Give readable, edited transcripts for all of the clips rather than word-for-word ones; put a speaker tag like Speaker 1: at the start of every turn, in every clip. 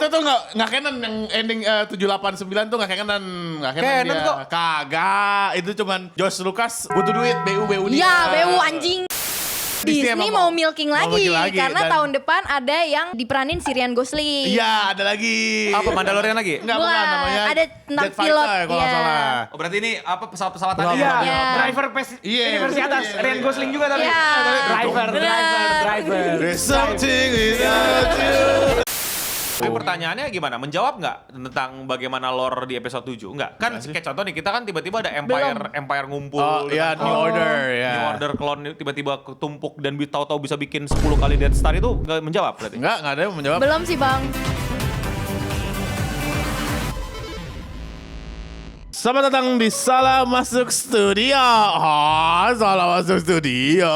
Speaker 1: Itu tuh nggak canon yang ending 789 tuh nggak canon
Speaker 2: Canon
Speaker 1: dia.
Speaker 2: kok.
Speaker 1: Kagak, itu cuman George Lucas butuh duit BU dia.
Speaker 3: Ya, BU anjing. Disney
Speaker 1: emang
Speaker 3: mau milking lagi,
Speaker 1: dan
Speaker 3: karena tahun depan ada yang diperanin si Ryan Gosling.
Speaker 1: Iya, ada lagi.
Speaker 2: Apa Mandalorian lagi?
Speaker 1: Enggak,
Speaker 3: Bukan,
Speaker 1: namanya
Speaker 3: ada tentang
Speaker 1: Jet Fighter
Speaker 3: pilot,
Speaker 1: kalau nggak
Speaker 3: iya.
Speaker 1: salah.
Speaker 2: Oh berarti ini apa pesawat-pesawatan
Speaker 1: Iya.
Speaker 2: ya?
Speaker 3: Iya.
Speaker 4: Driver
Speaker 1: Iya.
Speaker 4: ini versi atas. Ryan Gosling juga tapi.
Speaker 3: Iya.
Speaker 4: Driver.
Speaker 1: There's something without you.
Speaker 2: Tapi pertanyaannya gimana? Menjawab nggak tentang bagaimana lore di episode 7? Enggak. Kan kayak contoh nih, kita kan tiba-tiba ada Empire ngumpul.
Speaker 1: Oh iya, New Order ya.
Speaker 2: New Order clone tiba-tiba ketumpuk dan tahu-tahu bisa bikin 10 kali Death Star itu nggak menjawab berarti?
Speaker 1: Enggak ada yang menjawab.
Speaker 3: Belum sih, Bang.
Speaker 1: Selamat datang di Salah Masuk Studio. Salah Masuk Studio.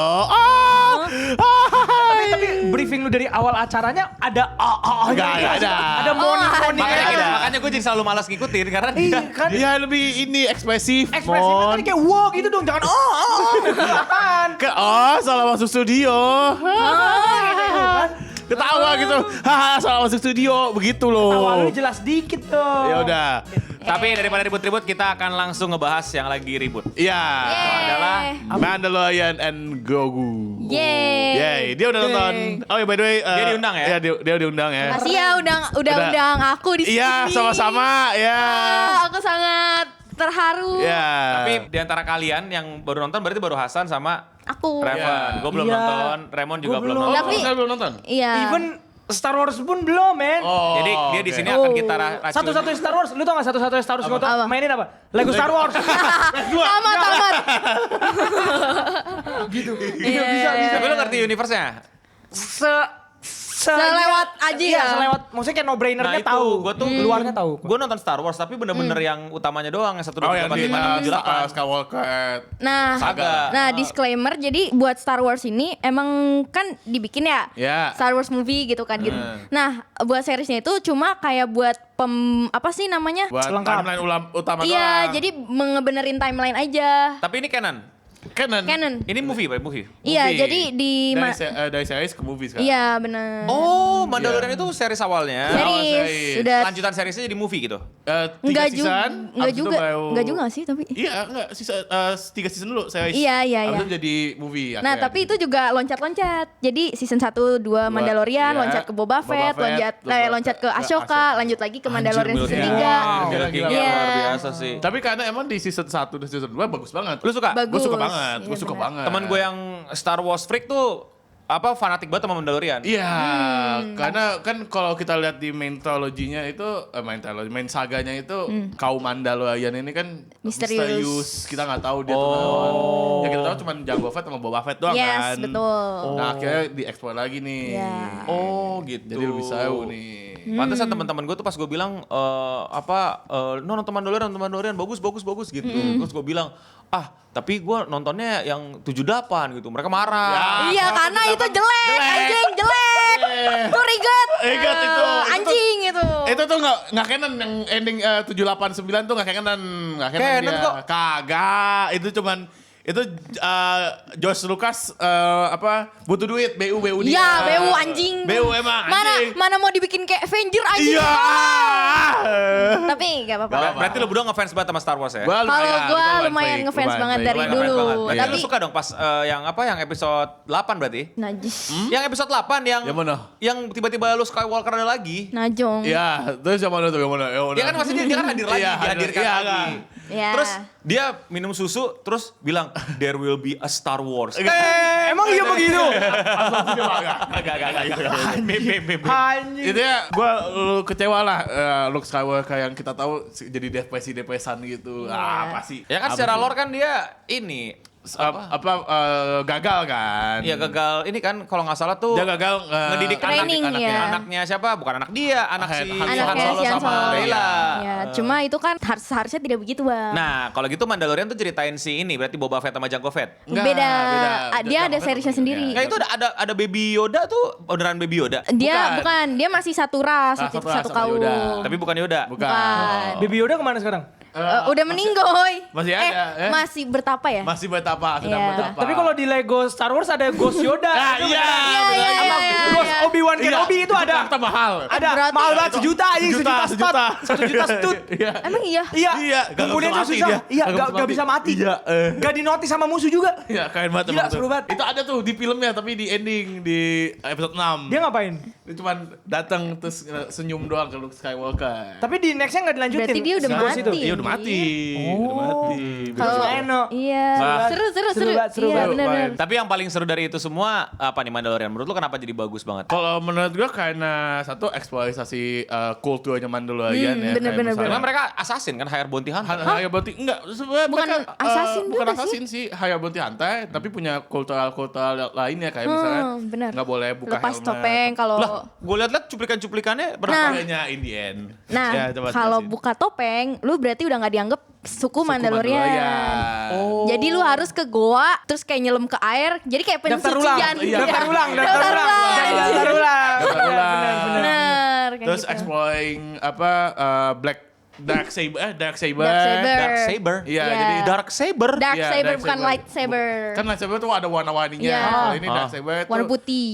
Speaker 4: Tapi briefing lu dari awal acaranya ada
Speaker 1: Nggak ada.
Speaker 4: Ada morning
Speaker 2: Makanya gue jadi selalu malas ngikutin karena dia
Speaker 4: Iya kan?
Speaker 1: Dia lebih ini ekspresif.
Speaker 4: Ekspresinya tadi kayak wow gitu dong, jangan apaan?
Speaker 1: Salah masuk studio. Ketawa gitu. Haha, salah masuk studio. Begitu loh.
Speaker 4: Awalnya jelas dikit dong.
Speaker 1: Ya udah.
Speaker 2: Tapi daripada ribut-ribut kita akan langsung ngebahas yang lagi ribut.
Speaker 1: Iya.
Speaker 2: Adalah
Speaker 1: Mandalorian and Grogu.
Speaker 3: Yeay.
Speaker 1: Yay, dia udah nonton. Oh ya by the way,
Speaker 2: Dia diundang ya?
Speaker 1: Iya, dia diundang ya.
Speaker 3: Makasih ya udah undang aku di sini.
Speaker 1: Iya, sama-sama ya.
Speaker 3: Aku sangat terharu.
Speaker 1: Ya.
Speaker 2: Tapi di antara kalian yang baru nonton berarti baru Hasan sama
Speaker 3: Aku.
Speaker 2: Raven.
Speaker 1: Iya.
Speaker 2: Gue belum
Speaker 4: Iya.
Speaker 2: nonton, Raymond juga
Speaker 4: Gua
Speaker 2: belum
Speaker 4: belum.
Speaker 2: nonton.
Speaker 3: Tapi-
Speaker 1: saya belum nonton.
Speaker 3: Iya.
Speaker 4: Even Star Wars pun belum, men.
Speaker 1: Oh.
Speaker 2: Jadi dia di
Speaker 1: oke.
Speaker 2: sini akan kita racun.
Speaker 4: Satu-satunya Star Wars, lu tau gak satu-satunya Star Wars gue tau
Speaker 3: Apa?
Speaker 4: mainin apa? Lego Star Wars.
Speaker 3: Tamat.
Speaker 4: Iya, bisa.
Speaker 2: Tapi lu ngerti universe-nya?
Speaker 3: Selewat aja
Speaker 4: Iya,
Speaker 3: ya.
Speaker 4: selewat. Maksudnya kayak no-brainernya
Speaker 2: itu,
Speaker 4: tahu.
Speaker 2: gue tuh
Speaker 4: luarnya tahu.
Speaker 2: Gue nonton Star Wars tapi bener-bener yang utamanya doang yang 1, 2,
Speaker 1: Oh
Speaker 2: 3,
Speaker 1: yang
Speaker 2: 4,
Speaker 1: di
Speaker 2: 5, 6, 7, 8.
Speaker 1: Skywalker.
Speaker 3: Nah,
Speaker 2: Saga.
Speaker 3: nah disclaimer, jadi buat Star Wars ini emang kan dibikin ya,
Speaker 1: Ya.
Speaker 3: Star Wars movie gitu kan gitu. Nah, buat seriesnya itu cuma kayak buat apa sih namanya?
Speaker 1: Buat
Speaker 4: Lengkap.
Speaker 1: timeline utama
Speaker 3: Iya,
Speaker 1: doang.
Speaker 3: jadi ngebenerin timeline aja.
Speaker 2: Tapi ini canon.
Speaker 3: Canon.
Speaker 2: Ini movie, Pak, movie.
Speaker 3: Iya,
Speaker 1: Movie.
Speaker 3: jadi di
Speaker 1: dari series ke movie sekarang.
Speaker 3: iya benar.
Speaker 2: Oh, Mandalorian itu series awalnya.
Speaker 3: series
Speaker 1: series.
Speaker 3: udah
Speaker 2: Lanjutan seriesnya jadi movie gitu.
Speaker 1: 3
Speaker 3: enggak juga,
Speaker 1: season.
Speaker 3: enggak
Speaker 1: abis itu
Speaker 3: juga,
Speaker 1: baru-
Speaker 3: enggak juga sih tapi.
Speaker 1: Iya, enggak. 3 season dulu series.
Speaker 3: Iya.
Speaker 1: Abis itu jadi movie.
Speaker 3: Nah,
Speaker 1: akhirnya.
Speaker 3: tapi itu juga loncat-loncat. Jadi season 1 2 Mandalorian,
Speaker 1: iya.
Speaker 3: loncat ke Boba Fett, loncat ke Ahsoka,
Speaker 1: Ahsoka.
Speaker 3: lanjut lagi ke Mandalorian
Speaker 2: Anjir,
Speaker 3: season
Speaker 2: Milking.
Speaker 3: 3.
Speaker 2: Wow, Milking
Speaker 3: Iya.
Speaker 2: luar biasa sih.
Speaker 1: Tapi karena emang di season 1 dan season 2 bagus banget.
Speaker 2: Lu suka?
Speaker 3: Bagus.
Speaker 1: Gue suka banget.
Speaker 3: Iya,
Speaker 1: Gue suka
Speaker 3: benar.
Speaker 1: banget.
Speaker 2: Teman gue yang Star Wars freak tuh fanatik banget sama Mandalorian.
Speaker 1: Iya, karena kan kalau kita lihat di main trilogy-nya itu, main saganya itu kaum Mandalorian ini kan
Speaker 3: Misterius.
Speaker 1: Kita nggak tahu dia tuh naon. Yang kita tahu cuma Jango Fett sama Boba Fett doang kan.
Speaker 3: Yes, betul.
Speaker 1: Nah akhirnya dieksplor lagi nih.
Speaker 3: Iya.
Speaker 2: Oh, gitu.
Speaker 1: Jadi lebih seru nih.
Speaker 2: Pantesan teman-teman gue tuh pas gue bilang nonton Mandalorian bagus gitu. Terus gue bilang, tapi gue nontonnya yang 78 gitu. Mereka marah.
Speaker 3: Iya, karena itu jelek, anjing jelek. Tuh riget.
Speaker 1: Riget itu.
Speaker 3: Anjing itu.
Speaker 1: Itu tuh nggak canon yang ending 789 tuh nggak canon
Speaker 2: Canon
Speaker 1: dia.
Speaker 2: kok.
Speaker 1: Kagak, itu cuman itu George Lucas butuh duit BU dia.
Speaker 3: Iya, BU anjing.
Speaker 1: BU emang anjing.
Speaker 3: Mana mau dibikin kayak Avenger anjing.
Speaker 1: Iya.
Speaker 3: Tapi enggak apa-apa.
Speaker 1: Nggak
Speaker 2: Berarti lu berdua ngefans banget sama Star Wars ya?
Speaker 3: Kalau gue lumayan ngefans banget dari
Speaker 2: Lumayan
Speaker 3: dulu.
Speaker 2: ngefans banget. Berarti
Speaker 3: Tapi
Speaker 2: lu suka dong pas yang episode 8 berarti?
Speaker 3: najis.
Speaker 2: Yang episode 8 yang
Speaker 1: Yang mana?
Speaker 2: yang tiba-tiba lu Skywalker ada lagi.
Speaker 3: Najong.
Speaker 1: Iya, terus yang mana tuh yang mana?
Speaker 2: Dia kan maksudnya dia kan hadir lagi,
Speaker 1: Iya,
Speaker 2: dihadirkan
Speaker 1: iya,
Speaker 2: lagi.
Speaker 3: Iya.
Speaker 2: Terus dia minum susu terus bilang there will be a Star Wars.
Speaker 4: Emang iya begitu? Anjing.
Speaker 1: Itu ya, gue kecewa lah Luke Skywalker yang kita tahu jadi depresan gitu. Apa sih?
Speaker 2: Ya kan secara lore kan dia ini
Speaker 1: gagal kan?
Speaker 2: Iya gagal ini kan kalau nggak salah tuh
Speaker 1: Dia gagal
Speaker 2: ngedidik
Speaker 3: Training,
Speaker 2: anaknya.
Speaker 3: ya.
Speaker 2: Anaknya siapa? Bukan anak dia, anak si
Speaker 3: Anaknya
Speaker 2: Han Solo
Speaker 3: si Han
Speaker 2: sama
Speaker 3: Solo.
Speaker 2: Leila.
Speaker 3: Ya, cuma itu kan seharusnya tidak begitu, Bang.
Speaker 2: Nah, kalau gitu Mandalorian tuh ceritain si ini berarti Boba Fett sama Jango Fett.
Speaker 1: Enggak,
Speaker 3: beda. Dia ada
Speaker 1: Jangan
Speaker 3: seriesnya
Speaker 1: Fett
Speaker 3: sendiri.
Speaker 2: Nah, itu ada Baby Yoda tuh beneran Baby Yoda.
Speaker 3: Dia bukan, dia masih satu ras,
Speaker 1: Ah,
Speaker 3: satu
Speaker 1: satu ras sama
Speaker 3: kaum.
Speaker 1: Yoda.
Speaker 2: Tapi bukan Yoda.
Speaker 1: Bukan.
Speaker 4: Baby Yoda kemana sekarang?
Speaker 3: Udah meninggoy.
Speaker 1: masih ada,
Speaker 3: Masih bertapa ya?
Speaker 1: Masih betapa, sedang
Speaker 3: Iya.
Speaker 1: betapa.
Speaker 4: Tapi kalau di Lego Star Wars ada Ghost Yoda.
Speaker 1: Nah,
Speaker 4: Itu
Speaker 1: iya.
Speaker 4: beneran.
Speaker 3: Iya,
Speaker 4: Sama
Speaker 3: iya,
Speaker 4: Ghost
Speaker 3: iya.
Speaker 4: Obi-Wan Kenobi itu ada.
Speaker 1: Ternyata mahal.
Speaker 4: Ada
Speaker 3: Berarti-
Speaker 4: mahal banget
Speaker 1: Itu
Speaker 4: sejuta anjing,
Speaker 1: sejuta.
Speaker 4: sejuta. 1 juta stut.
Speaker 1: Iya.
Speaker 3: Emang iya?
Speaker 4: Iya.
Speaker 1: Iya,
Speaker 4: Kumpulnya
Speaker 1: bisa
Speaker 4: tuh
Speaker 1: mati
Speaker 4: susah.
Speaker 1: dia.
Speaker 4: Iya,
Speaker 1: Nggak
Speaker 4: gak bisa mati.
Speaker 1: Iya.
Speaker 4: Gak dinotis sama musuh juga.
Speaker 1: Iya, keren banget.
Speaker 4: Gila,
Speaker 1: emang tuh.
Speaker 4: seru banget.
Speaker 1: Itu ada tuh di filmnya, tapi di ending di episode 6.
Speaker 4: Dia ngapain?
Speaker 1: Dia cuman datang terus senyum doang ke Luke Skywalker.
Speaker 4: Tapi di nextnya gak dilanjutin.
Speaker 3: Berarti dia udah
Speaker 4: Ghost
Speaker 3: mati.
Speaker 4: itu.
Speaker 1: Iya, udah mati.
Speaker 4: Oh.
Speaker 1: Udah mati.
Speaker 3: Kalau
Speaker 4: Eno.
Speaker 3: iya,
Speaker 2: Wah.
Speaker 3: seru.
Speaker 4: Seru banget, seru
Speaker 3: Iya,
Speaker 4: banget.
Speaker 3: benar-benar.
Speaker 2: Tapi yang paling seru dari itu semua apa nih Mandalorian? Menurut lu kenapa jadi bagus banget?
Speaker 1: Kalau menurut gua karena satu eksploitasi kulturnya Mandalorian ya.
Speaker 3: bener-bener.
Speaker 2: Karena mereka assassin kan, hire bounty hunter.
Speaker 1: Haya Bounty enggak sebenarnya
Speaker 3: Bukan
Speaker 1: mereka
Speaker 3: assassin
Speaker 1: bukan
Speaker 3: juga
Speaker 1: assassin sih, Haya Bounty Hunter tapi punya kultural lainnya kayak misalnya
Speaker 3: benar.
Speaker 1: nggak boleh buka
Speaker 3: Lepas
Speaker 1: helmet.
Speaker 3: topeng kalau
Speaker 2: Gue liat-liat cuplikan-cuplikannya
Speaker 3: Nah.
Speaker 1: Kayaknya in the end.
Speaker 3: Nah,
Speaker 1: Ya, coba
Speaker 3: kalau
Speaker 1: jelasin.
Speaker 3: buka topeng, lu berarti udah nggak dianggap suku Mandalorian.
Speaker 1: Oh.
Speaker 3: Jadi lu harus ke goa, terus kayak nyelam ke air, jadi kayak
Speaker 4: Daftar ulang.
Speaker 3: pensucian.
Speaker 1: Iya.
Speaker 4: Daftar ulang.
Speaker 3: Daftar ulang.
Speaker 4: Jadi daftar ulang.
Speaker 1: Daftar ulang.
Speaker 3: Bener, kayak
Speaker 1: Terus
Speaker 3: gitu.
Speaker 1: exploring apa Dark Saber.
Speaker 3: Dark Saber.
Speaker 2: Dark Saber.
Speaker 1: Iya,
Speaker 3: Iya.
Speaker 1: jadi
Speaker 2: Dark Saber.
Speaker 3: Dark
Speaker 1: Iya,
Speaker 3: Saber
Speaker 1: Dark
Speaker 3: bukan
Speaker 1: Saber.
Speaker 3: lightsaber.
Speaker 1: Kan lightsaber tuh ada warna-warninya.
Speaker 3: Iya.
Speaker 1: Kalau ini
Speaker 2: Oh.
Speaker 1: Dark Saber tuh
Speaker 3: Warna putih.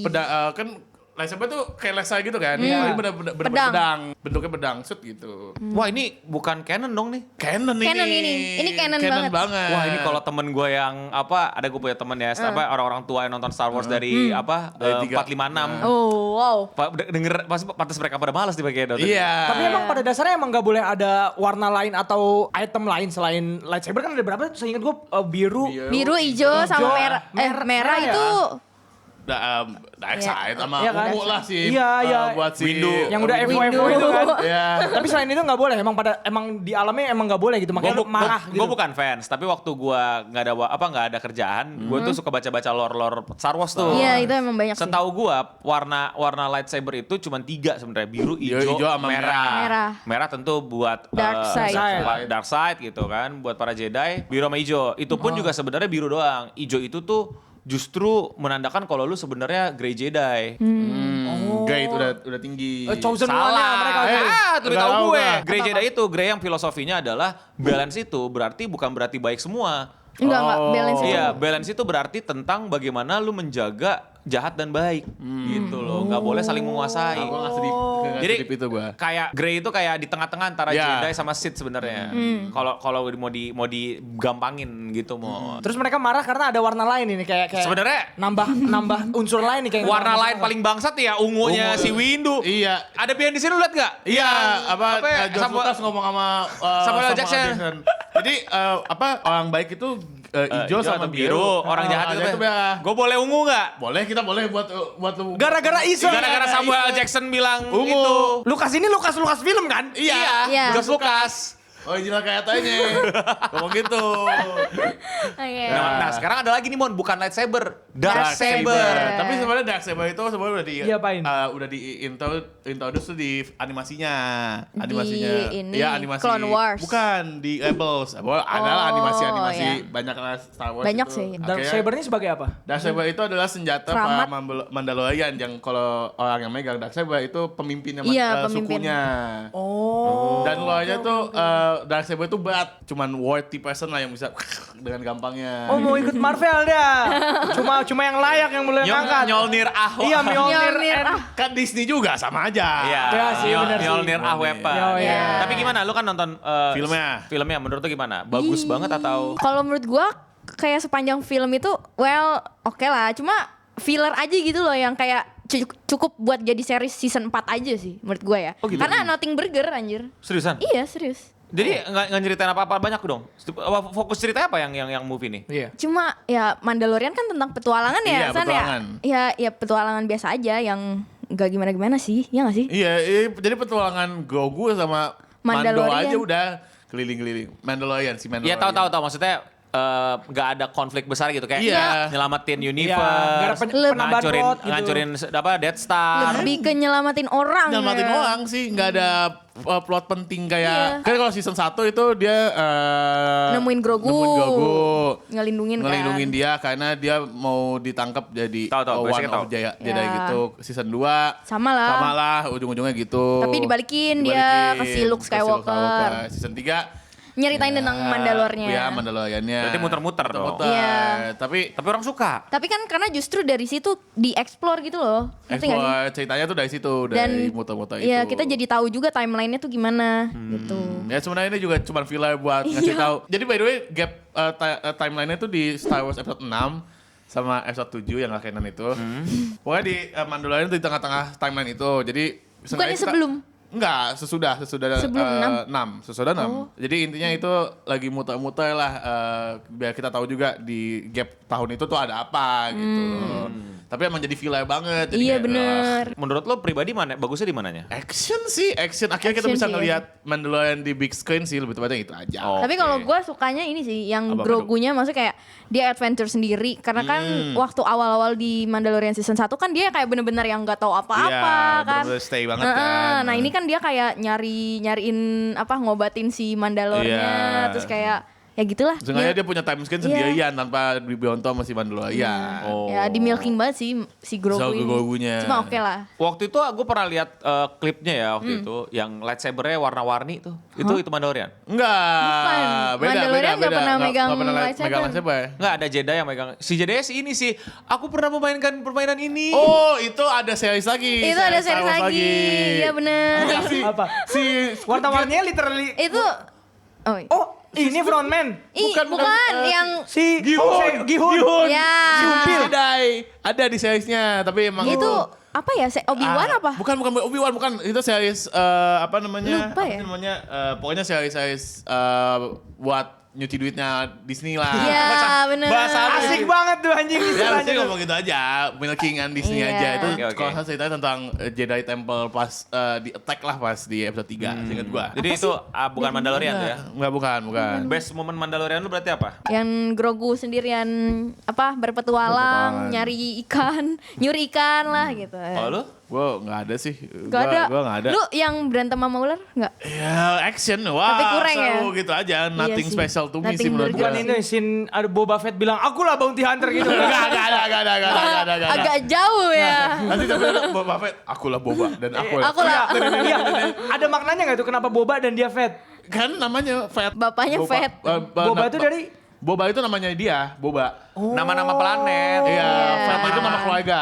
Speaker 1: kan lightsaber tuh kayak laser gitu kan.
Speaker 3: Iya.
Speaker 1: Ini bener-bener
Speaker 3: Pedang.
Speaker 1: pedang. Bentuknya pedang shoot gitu.
Speaker 2: Wah ini bukan canon dong nih.
Speaker 1: Canon ini.
Speaker 3: Canon ini. Ini canon banget.
Speaker 2: Wah ini kalau temen gue yang ada gue punya temen ya, apa orang-orang tua yang nonton Star Wars dari
Speaker 1: Dari
Speaker 2: 456.
Speaker 3: Oh, wow.
Speaker 2: Denger pantas mereka pada malas dipakai nonton.
Speaker 1: Iya.
Speaker 4: Tapi emang pada dasarnya emang gak boleh ada warna lain atau item lain selain lightsaber kan ada berapa? Saya ingat gue biru.
Speaker 3: Biru, hijau, sama merah.
Speaker 4: merah
Speaker 3: Merah
Speaker 4: ya?
Speaker 3: itu
Speaker 1: Dark Side sama
Speaker 4: Iya kan?
Speaker 1: ungu lah sih.
Speaker 4: Iya, iya.
Speaker 1: Buat si
Speaker 2: Windu.
Speaker 4: Yang udah
Speaker 3: Windu.
Speaker 4: FO itu kan.
Speaker 1: Iya.
Speaker 4: Tapi selain itu gak boleh. Emang di alamnya emang gak boleh gitu. Makanya lu marah gitu.
Speaker 2: Gue bukan fans, tapi waktu gue nggak ada kerjaan, gue tuh suka baca-baca lore Star Wars tuh.
Speaker 3: Iya, itu emang banyak sih.
Speaker 2: Setahu gue warna lightsaber itu cuma 3 sebenarnya, biru, hijau,
Speaker 1: hijau sama
Speaker 2: merah.
Speaker 3: merah.
Speaker 2: Merah tentu buat
Speaker 3: Dark side.
Speaker 2: Dark side gitu kan, buat para Jedi. Biru sama hijau. Itu pun juga sebenarnya biru doang. Hijau itu tuh justru menandakan kalau lu sebenarnya Grey Jedi.
Speaker 1: Grey itu udah tinggi.
Speaker 4: Chosen one-nya mereka.
Speaker 2: Tuh
Speaker 1: Nggak
Speaker 2: tahu
Speaker 1: tahu
Speaker 2: gue.
Speaker 1: gua.
Speaker 2: Grey Jedi itu, Grey yang filosofinya adalah balance itu bukan berarti baik semua.
Speaker 3: Enggak, balance itu.
Speaker 2: Iya, balance itu berarti tentang bagaimana lu menjaga jahat dan baik gitu loh. Nggak boleh saling menguasai.
Speaker 1: Aku nggak sedih.
Speaker 2: Jadi
Speaker 1: itu gue.
Speaker 2: kayak Grey itu kayak di tengah-tengah antara
Speaker 1: Ya.
Speaker 2: Jedi sama Sith sebenarnya. Kalau mau digampangin gitu mau.
Speaker 4: Terus mereka marah karena ada warna lain ini kayak
Speaker 2: Sebenarnya
Speaker 4: nambah unsur lain nih kayak
Speaker 2: warna lain paling bangsat ya ungunya
Speaker 1: Ungu.
Speaker 2: si Windu.
Speaker 1: Iya.
Speaker 2: Ada behind di sini lu liat gak?
Speaker 1: Iya, George
Speaker 2: Samuel-
Speaker 1: Lucas ngomong sama
Speaker 2: Samuel L. Jackson.
Speaker 1: Jadi orang baik itu hijau sama biru.
Speaker 2: Orang jahat itu
Speaker 1: merah.
Speaker 2: Gue boleh ungu gak?
Speaker 1: Boleh, kita boleh buat lu.
Speaker 4: gara-gara iseng.
Speaker 2: Gara-gara Samuel L. Jackson bilang
Speaker 1: Ungu.
Speaker 2: itu.
Speaker 4: Lukas ini Lukas film kan?
Speaker 3: Iya.
Speaker 2: George Lucas.
Speaker 1: Original kayaknya. Ngomong gitu.
Speaker 3: Oke.
Speaker 2: Nah, sekarang ada lagi nih Mon, bukan lightsaber,
Speaker 3: Dark
Speaker 2: dark saber.
Speaker 3: saber.
Speaker 1: Tapi sebenarnya Dark Saber itu sebenarnya
Speaker 4: Diapain?
Speaker 1: udah di introduce tuh di animasinya.
Speaker 3: ini,
Speaker 1: Iya, animasi.
Speaker 3: Clone Wars.
Speaker 1: Bukan di Rebels. Adalah animasi-animasi
Speaker 3: iya.
Speaker 1: banyak lah Star Wars
Speaker 3: Banyak
Speaker 1: itu.
Speaker 3: sih.
Speaker 4: Dark
Speaker 1: Akhirnya,
Speaker 4: Saber ini sebagai apa?
Speaker 1: Dark Saber itu adalah senjata
Speaker 3: Keramat.
Speaker 1: para Mandalorian yang kalau orang yang megang Dark Saber itu pemimpinnya
Speaker 3: Iya, pemimpin.
Speaker 1: sukunya.
Speaker 4: Oh.
Speaker 1: Dan lo aja tuh Dark Saber itu berat, cuman worthy person lah yang bisa dengan gampangnya.
Speaker 4: Oh mau ikut Marvel dia. Cuma yang layak yang boleh ngangkat.
Speaker 2: Nyolnir Ahwa.
Speaker 4: Iya Mjolnir.
Speaker 3: Mjolnir,
Speaker 4: and-
Speaker 1: Kan Disney juga sama aja.
Speaker 2: Iya,
Speaker 4: Ya sih, bener sih.
Speaker 2: Mjolnir Ahwepa.
Speaker 4: Iya.
Speaker 2: Tapi gimana, lu kan nonton filmnya menurut lu gimana? Bagus banget atau?
Speaker 3: Kalau menurut gua kayak sepanjang film itu oke lah, cuma filler aja gitu loh yang kayak cukup buat jadi series season 4 aja sih menurut gua ya.
Speaker 2: Oh gitu?
Speaker 3: Karena nothing burger anjir.
Speaker 2: Seriusan?
Speaker 3: Iya, serius.
Speaker 2: Jadi nggak nyeritain apa-apa banyak dong? Fokus ceritanya apa yang movie nih?
Speaker 4: Iya.
Speaker 3: Cuma ya Mandalorian kan tentang petualangan ya,
Speaker 1: Iya,
Speaker 3: San
Speaker 1: petualangan.
Speaker 3: ya. Ya petualangan biasa aja yang gak gimana-gimana sih, ya gak sih?
Speaker 1: Iya, jadi petualangan Grogu sama Mando
Speaker 3: Mandalorian.
Speaker 1: aja udah keliling-keliling. Mandalorian.
Speaker 2: Iya tahu maksudnya nggak ada konflik besar gitu kayak
Speaker 1: Iya.
Speaker 2: nyelamatin
Speaker 4: Iya.
Speaker 2: universe,
Speaker 4: Gak ada penambahan plot gitu.
Speaker 2: ngancurin Death Star.
Speaker 3: Lebih ke nyelamatin orang.
Speaker 1: Nyelamatin
Speaker 3: ya.
Speaker 1: orang sih, nggak ada plot penting kayak
Speaker 3: Iya.
Speaker 1: kan kalau season 1 itu dia
Speaker 3: Nemuin Grogu.
Speaker 1: ngelindungin
Speaker 3: Ngelindungin kan.
Speaker 1: dia karena dia mau ditangkap jadi
Speaker 2: Tahu,
Speaker 1: one
Speaker 2: basicnya
Speaker 1: of
Speaker 2: tahu.
Speaker 1: Jedi
Speaker 3: Ya.
Speaker 1: gitu. Season 2
Speaker 3: Sama lah.
Speaker 1: ujung-ujungnya gitu.
Speaker 3: Tapi dibalikin dia ke si Luke Skywalker.
Speaker 1: Season 3
Speaker 3: nyeritain tentang Mandalore-nya.
Speaker 1: Iya, Mandalorian-nya.
Speaker 2: Berarti muter-muter dong.
Speaker 1: Muter-muter.
Speaker 3: Iya.
Speaker 1: Tapi
Speaker 2: Tapi orang suka.
Speaker 3: Tapi kan karena justru dari situ di-explore gitu loh. Ngerti nggak sih?
Speaker 1: explore ceritanya tuh dari situ,
Speaker 3: Dan
Speaker 1: dari muter-muter itu.
Speaker 3: Iya, kita jadi tahu juga timeline-nya tuh gimana gitu.
Speaker 1: Ya sebenarnya ini juga cuma filler buat ngasih tahu. Jadi by the way gap timeline-nya tuh di Star Wars episode 6 sama episode 7 yang gak canon itu. Pokoknya di Mandalorian itu di tengah-tengah timeline itu. Jadi
Speaker 3: Bukannya
Speaker 1: sengaja kita-
Speaker 3: sebelum?
Speaker 1: Enggak, sesudah
Speaker 3: Sebelum
Speaker 1: 6. Sesudah 6. Jadi intinya itu lagi muter-muter lah biar kita tahu juga di gap tahun itu tuh ada apa gitu. Tapi emang jadi filler banget. Jadi
Speaker 3: Iya
Speaker 1: kayak,
Speaker 3: bener.
Speaker 2: Menurut lo pribadi mana bagusnya di mananya?
Speaker 1: action sih, action. Akhirnya kita
Speaker 3: Action
Speaker 1: bisa
Speaker 3: sih,
Speaker 1: ngelihat Mandalorian di big screen sih, lebih tepatnya itu aja.
Speaker 2: Oh.
Speaker 3: Tapi
Speaker 2: Oke.
Speaker 3: kalau gue sukanya ini sih, yang
Speaker 1: Apa,
Speaker 3: Grogu-nya maksudnya kayak dia adventure sendiri. Karena kan waktu awal-awal di Mandalorian season 1 kan dia kayak bener-bener yang gak tahu apa-apa
Speaker 1: Iya,
Speaker 3: kan.
Speaker 1: bener-bener stay banget
Speaker 3: Heeh,
Speaker 1: kan.
Speaker 3: Nah ini kan dia kayak nyariin apa ngobatin si Mandalore-nya.
Speaker 1: Iya.
Speaker 3: Terus kayak ya gitulah.
Speaker 1: Sengaja dia punya time scan
Speaker 3: Iya.
Speaker 1: sendirian tanpa dibonto sama si Mandalorian.
Speaker 2: Oh.
Speaker 3: Ya di milking banget sih si Grogu
Speaker 1: So,
Speaker 3: ini.
Speaker 1: Grogunya.
Speaker 3: Cuma oke lah.
Speaker 2: Waktu itu gue pernah lihat klipnya ya waktu itu yang lightsaber-nya warna-warni tuh. Itu Mandalorian.
Speaker 1: Enggak.
Speaker 3: Bukan. Mandalorian nggak pernah megang lightsaber.
Speaker 1: megang lightsaber.
Speaker 2: Enggak ada Jedi yang megang. Si Jedi si ini sih. Aku pernah memainkan permainan ini.
Speaker 1: Oh, itu ada series lagi.
Speaker 3: Itu ada
Speaker 1: Star
Speaker 3: series
Speaker 1: Wars
Speaker 3: lagi. Iya bener.
Speaker 4: Apa?
Speaker 1: Si
Speaker 4: Warna-warninya literally.
Speaker 3: Itu oh,
Speaker 4: Oh, ini frontman.
Speaker 3: bukan yang
Speaker 4: Si
Speaker 1: Gihun.
Speaker 4: Gihun.
Speaker 3: ya.
Speaker 4: Si Umpil.
Speaker 1: Ada di seriesnya, tapi emang
Speaker 3: Itu apa ya? Obi-Wan
Speaker 1: Ah,
Speaker 3: apa?
Speaker 1: Bukan Obi-Wan, bukan. Itu series apa namanya?
Speaker 3: Lupa ya?
Speaker 1: Apa namanya? Pokoknya series buat nyuci duitnya Disney lah.
Speaker 3: Iya, bener.
Speaker 1: bahasa
Speaker 4: Asik banget tuh anjing
Speaker 1: Ya
Speaker 4: istilahnya.
Speaker 1: mesti ngomong gitu aja, milkingan Disney
Speaker 3: Iya.
Speaker 1: aja. Itu
Speaker 2: Oke, oke.
Speaker 1: kalau saya ceritanya tentang Jedi Temple pas di attack lah pas di episode 3, seinget gua.
Speaker 2: Jadi itu bukan Mandalorian tuh ya.
Speaker 1: Enggak, bukan.
Speaker 2: Best moment Mandalorian lu berarti apa?
Speaker 3: Yang Grogu sendirian apa berpetualang, nyari ikan, nyuri ikan lah gitu.
Speaker 2: Kalau lu?
Speaker 1: Gua enggak ada sih.
Speaker 3: Gak ada.
Speaker 1: Gua enggak ada.
Speaker 3: Lu yang berantem sama ular enggak?
Speaker 1: Ya, action. Wah,
Speaker 3: Tapi kurang ya?
Speaker 1: seru gitu aja. Nothing
Speaker 3: sih.
Speaker 1: special to me sih
Speaker 3: Nothing
Speaker 1: menurut
Speaker 4: Bukan
Speaker 1: gua.
Speaker 3: berkesan.
Speaker 4: ini scene ada Boba Fett bilang akulah bounty hunter gitu.
Speaker 1: Enggak ada.
Speaker 3: Agak jauh ya.
Speaker 1: Nanti tapi Boba Fett, akulah Boba dan aku
Speaker 3: Aku lah.
Speaker 4: Iya, ada maknanya nggak itu kenapa Boba dan dia Fett?
Speaker 1: kan namanya Fett.
Speaker 3: Bapaknya Fett.
Speaker 4: Boba itu dari
Speaker 1: Boba itu namanya dia, Boba.
Speaker 2: Nama-nama planet.
Speaker 1: Iya,
Speaker 3: Iya.
Speaker 1: Fett itu nama keluarga.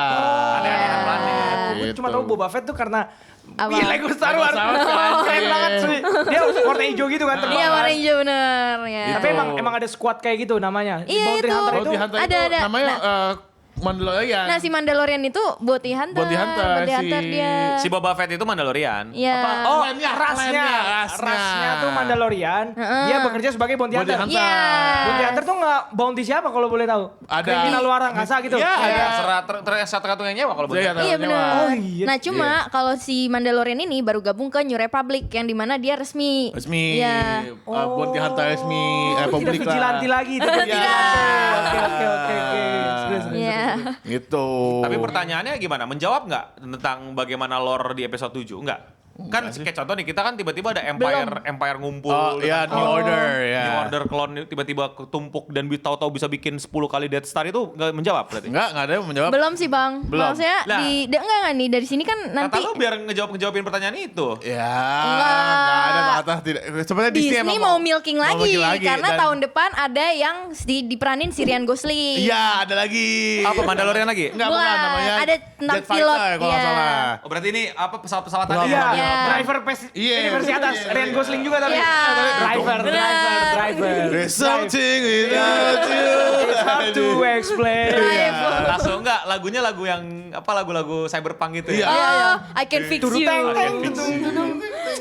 Speaker 2: Aneh-aneh planet.
Speaker 4: Gue
Speaker 1: Gitu.
Speaker 4: cuma tahu Boba Fett tuh karena
Speaker 3: Apa?
Speaker 4: Wih, Lego Star Wars.
Speaker 1: Lego Star Wars,
Speaker 4: Keren
Speaker 1: anjing.
Speaker 4: banget sih. Dia warna hijau gitu kan terbang.
Speaker 3: Iya
Speaker 4: kan.
Speaker 3: warna hijau bener ya.
Speaker 4: Tapi emang ada squad kayak gitu namanya. Di
Speaker 3: Iya,
Speaker 4: Bounty
Speaker 3: itu.
Speaker 4: Hunter itu.
Speaker 1: Bounty Hunter
Speaker 3: ada,
Speaker 1: itu
Speaker 3: ada.
Speaker 1: namanya Mandalorian.
Speaker 3: Nah si Mandalorian itu Bounty Hunter.
Speaker 1: Bounty Hunter,
Speaker 3: Bounty Hunter
Speaker 1: si-
Speaker 3: dia.
Speaker 2: Si Boba Fett itu Mandalorian.
Speaker 3: Iya.
Speaker 4: Oh,
Speaker 1: Klannya,
Speaker 4: rasnya tuh Mandalorian. Dia bekerja sebagai bounty
Speaker 1: Bounty
Speaker 4: hunter.
Speaker 1: Hunter.
Speaker 3: Iya.
Speaker 4: Bounty hunter tuh nggak bounty siapa kalau boleh tahu?
Speaker 1: Ada.
Speaker 4: Kriminal luar angkasa gitu.
Speaker 1: Iya, ada.
Speaker 2: Satu yang nyewa kalau boleh.
Speaker 3: Iya benar.
Speaker 4: Oh, iya.
Speaker 3: Nah cuma kalau si Mandalorian ini baru gabung ke New Republic yang dimana dia resmi.
Speaker 1: Resmi.
Speaker 3: Iya.
Speaker 1: Bounty Hunter resmi
Speaker 4: Tidak
Speaker 1: Republik lah.
Speaker 4: vigilanti lagi. Tidak. Oke.
Speaker 3: Iya.
Speaker 1: Gitu.
Speaker 2: Tapi pertanyaannya gimana? Menjawab nggak tentang bagaimana lore di episode 7? Enggak. Kan kayak contoh nih, kita kan tiba-tiba ada Empire ngumpul.
Speaker 1: Oh iya,
Speaker 2: dengan
Speaker 1: New
Speaker 2: clone.
Speaker 1: Order ya.
Speaker 2: New Order clone tiba-tiba ketumpuk dan tahu-tahu bisa bikin 10 kali Death Star itu nggak menjawab berarti?
Speaker 1: Enggak ada yang menjawab.
Speaker 3: Belum sih bang.
Speaker 1: Belum.
Speaker 3: Maksudnya
Speaker 2: Lah.
Speaker 3: enggak nih dari sini kan nanti.
Speaker 2: Kata lu biar ngejawabin pertanyaan itu.
Speaker 1: Ya,
Speaker 3: Enggak.
Speaker 1: enggak ada kata tidak. Sebenarnya Disney,
Speaker 3: Disney
Speaker 1: emang
Speaker 3: mau milking lagi, karena
Speaker 1: dan-
Speaker 3: tahun depan ada yang diperanin si Ryan Gosling.
Speaker 1: Iya, ada lagi.
Speaker 2: Apa Mandalorian lagi?
Speaker 1: Enggak,
Speaker 3: Bukan,
Speaker 1: bukan namanya.
Speaker 3: ada tentang
Speaker 1: Jet Fighter,
Speaker 3: pilot,
Speaker 1: kalau nggak
Speaker 3: iya.
Speaker 1: salah.
Speaker 2: Oh berarti ini apa pesawat-pesawat tadi?
Speaker 1: Pesawat.
Speaker 4: Iya,
Speaker 3: Iya.
Speaker 4: driver
Speaker 1: Iya.
Speaker 4: ini versi atas.
Speaker 1: Iya.
Speaker 4: Ryan Gosling juga tapi.
Speaker 3: Iya.
Speaker 4: Driver.
Speaker 1: There's something without you.
Speaker 4: It's hard to explain.
Speaker 2: Langsung enggak, lagunya lagu yang apa lagu-lagu cyberpunk gitu
Speaker 1: Iya.
Speaker 2: ya?
Speaker 3: Oh, I can fix
Speaker 4: Turu
Speaker 3: you.
Speaker 4: teng teng.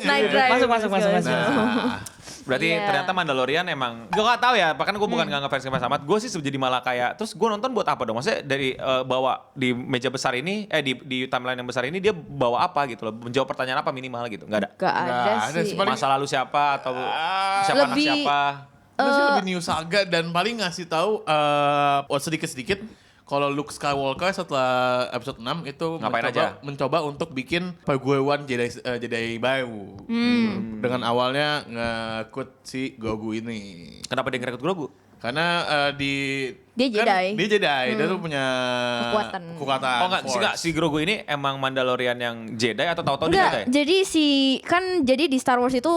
Speaker 3: Night drive.
Speaker 4: Masuk.
Speaker 1: Nah,
Speaker 2: Berarti
Speaker 3: Iya.
Speaker 2: ternyata Mandalorian emang gue gak tahu ya, bahkan gue bukan nggak ngefans amat. Gue sih jadi malah kayak terus gue nonton buat apa dong? Maksudnya dari bawa di meja besar ini di timeline yang besar ini dia bawa apa gitu loh? Menjawab pertanyaan apa minimal gitu? Nggak ada.
Speaker 3: Gak ada
Speaker 1: Nggak ada
Speaker 3: sih.
Speaker 1: sih, paling-
Speaker 2: Masa lalu siapa atau siapa anak
Speaker 3: lebih-
Speaker 2: siapa?
Speaker 1: itu sih lebih new saga dan paling ngasih tahu sedikit-sedikit kalau Luke Skywalker setelah episode 6 itu
Speaker 2: Ngapain aja?
Speaker 1: mencoba untuk bikin perguruan Jedi baru. Dengan awalnya ngekut si Grogu ini.
Speaker 2: Kenapa dia ngerekrut Grogu?
Speaker 1: Karena di
Speaker 3: Dia Jedi.
Speaker 1: Dia Jedi, dia tuh punya
Speaker 3: Kekuatan.
Speaker 1: Kekuatan.
Speaker 2: Oh
Speaker 1: Force.
Speaker 2: enggak, si Grogu ini emang Mandalorian yang Jedi atau tahu-tahu dia
Speaker 3: Enggak,
Speaker 2: Jedi?
Speaker 3: jadi di Star Wars itu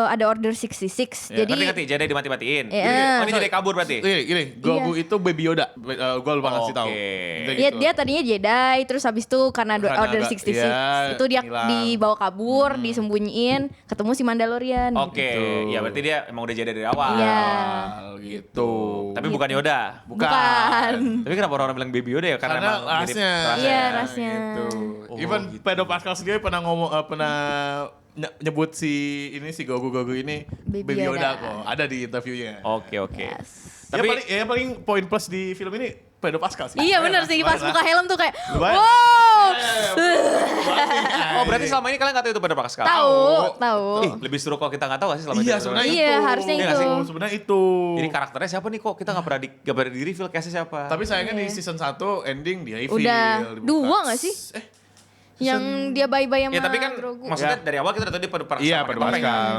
Speaker 3: ada Order 66.
Speaker 1: Ya,
Speaker 3: Jadi
Speaker 2: Ngerti Jedi dimati-matiin.
Speaker 3: Iya.
Speaker 2: Oh ini Jedi kabur berarti?
Speaker 1: Gini, Grogu itu Baby Yoda. Gue lupa ngasih tahu.
Speaker 2: Oke.
Speaker 3: dia tadinya Jedi, terus habis itu karena
Speaker 1: Karena
Speaker 3: Order
Speaker 1: agak-
Speaker 3: 66
Speaker 1: ya,
Speaker 3: itu dia
Speaker 1: hilang.
Speaker 3: dibawa kabur, disembunyiin, ketemu si Mandalorian.
Speaker 2: Oke,
Speaker 1: Gitu.
Speaker 2: ya berarti dia emang udah Jedi dari awal.
Speaker 3: Iya.
Speaker 1: Gitu.
Speaker 2: Tapi bukan Yoda.
Speaker 3: Bukan.
Speaker 2: Tapi kenapa orang bilang Baby Yoda ya?
Speaker 1: Karena
Speaker 2: emang mirip
Speaker 1: rasnya.
Speaker 3: Iya, rasnya.
Speaker 1: Gitu.
Speaker 2: Oh,
Speaker 1: Even
Speaker 2: gitu.
Speaker 1: Pedro Pascal sendiri pernah nyebut si Grogu ini
Speaker 3: Baby
Speaker 1: Baby Yoda
Speaker 3: Yoda.
Speaker 1: kok. Ada di interviewnya.
Speaker 2: Oke.
Speaker 3: Yes.
Speaker 1: Tapi
Speaker 2: Tapi
Speaker 1: yang paling poin plus di film ini Pedro Pascal sih.
Speaker 3: Iya benar sih, pas buka helm tuh kayak
Speaker 1: Lumayan.
Speaker 3: wow.
Speaker 2: Oh berarti selama ini kalian nggak tahu itu Pedro Pascal?
Speaker 3: Tahu.
Speaker 2: Ih, lebih seru kalau kita nggak tahu gak sih selama
Speaker 1: Iya
Speaker 2: ini?
Speaker 1: sebenarnya
Speaker 3: Iya,
Speaker 1: itu.
Speaker 3: harusnya
Speaker 2: Iya
Speaker 3: itu.
Speaker 2: nggak sih?
Speaker 1: Sebenarnya itu.
Speaker 2: Jadi karakternya siapa nih kok? Kita nggak pernah di reveal cast siapa?
Speaker 1: Tapi sayangnya di
Speaker 3: Iya.
Speaker 1: season 1 ending dia reveal.
Speaker 3: Udah
Speaker 1: dibuka.
Speaker 3: 2 nggak sih? Yang dia bye-bye sama
Speaker 2: Ya tapi kan
Speaker 3: Grogu.
Speaker 2: maksudnya
Speaker 1: Ya.
Speaker 2: dari awal kita udah tahu dia Pedro Pascal.
Speaker 1: Iya
Speaker 2: pakai
Speaker 1: Pedro
Speaker 2: topeng.
Speaker 1: Pascal.